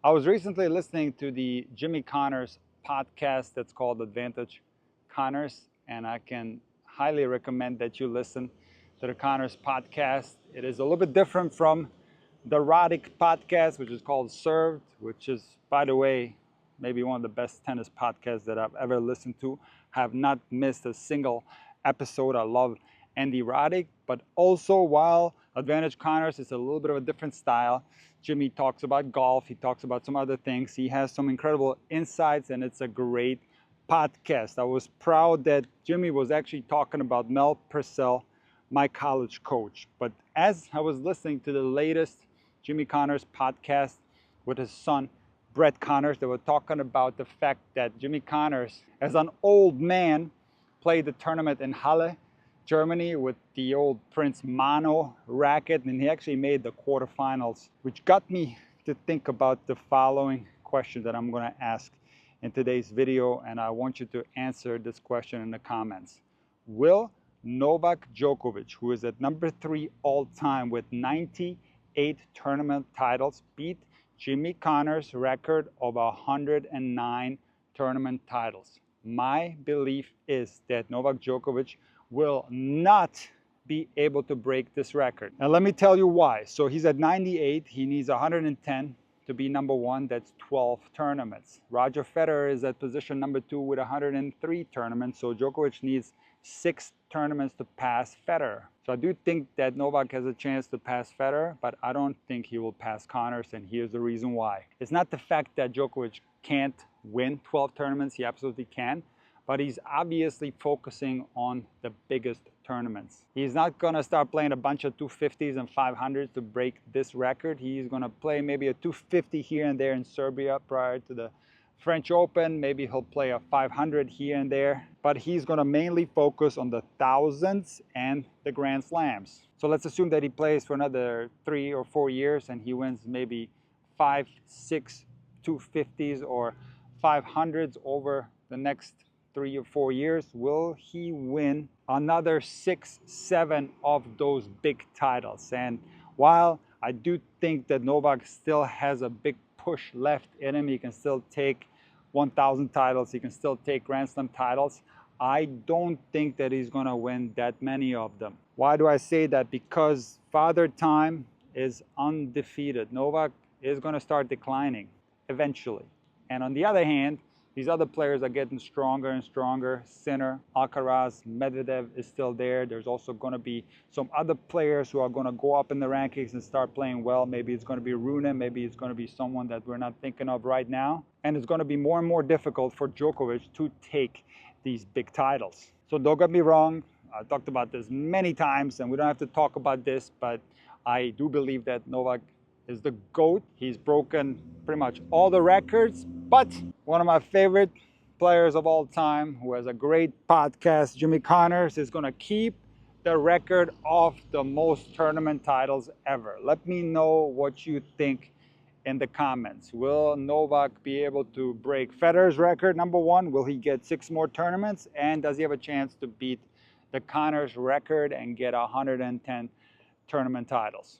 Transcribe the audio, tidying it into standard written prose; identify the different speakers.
Speaker 1: I was recently listening to the Jimmy Connors podcast that's called Advantage Connors, and I can highly recommend that you listen to the Connors podcast. It is a little bit different from the Roddick podcast, which is called Served, which is, by the way, maybe one of the best tennis podcasts that I've ever listened to. Have not missed a single episode. I love Andy Roddick, but also while Advantage Connors is a little bit of a different style, Jimmy talks about golf, he talks about some other things. He has some incredible insights, and it's a great podcast. I was proud that Jimmy was actually talking about Mel Purcell, my college coach. But as I was listening to the latest Jimmy Connors podcast with his son, Brett Connors, they were talking about the fact that Jimmy Connors, as an old man, played the tournament in Halle, Germany, with the old Prince Mano racket, and he actually made the quarterfinals, which got me to think about the following question that I'm going to ask in today's video, and I want you to answer this question in the comments. Will Novak Djokovic, who is at number 3 all-time with 98 tournament titles, beat Jimmy Connors' record of 109 tournament titles? My belief is that Novak Djokovic will not be able to break this record. Now let me tell you why. So he's at 98, he needs 110 to be number 1, that's 12 tournaments. Roger Federer is at position number 2 with 103 tournaments, so Djokovic needs 6 tournaments to pass Federer. So I do think that Novak has a chance to pass Federer, but I don't think he will pass Connors, and here's the reason why. It's not the fact that Djokovic can't win 12 tournaments, he absolutely can, but he's obviously focusing on the biggest tournaments. He's not gonna start playing a bunch of 250s and 500s to break this record. He's gonna play maybe a 250 here and there in Serbia prior to the French Open. Maybe he'll play a 500 here and there, but he's gonna mainly focus on the thousands and the Grand Slams. So let's assume that he plays for another 3 or 4 years and he wins maybe 5, 6 250s or 500s over the next 3 or 4 years. Will he win another 6, 7 of those big titles? And while I do think that Novak still has a big push left in him, he can still take 1,000 titles, he can still take Grand Slam titles, I don't think that he's gonna win that many of them. Why do I say that? Because Father Time is undefeated. Novak is gonna start declining eventually. And on the other hand, these other players are getting stronger and stronger. Sinner, Alcaraz, Medvedev is still there. There's also going to be some other players who are going to go up in the rankings and start playing well. Maybe it's going to be Rune. Maybe it's going to be someone that we're not thinking of right now. And it's going to be more and more difficult for Djokovic to take these big titles. So don't get me wrong. I talked about this many times, and we don't have to talk about this, but I do believe that Novak is the GOAT. He's broken pretty much all the records, but one of my favorite players of all time, who has a great podcast, Jimmy Connors, is gonna keep the record of the most tournament titles ever. Let me know what you think in the comments. Will Novak be able to break Federer's record, number 1? Will he get 6 more tournaments? And does he have a chance to beat the Connors record and get 110 tournament titles?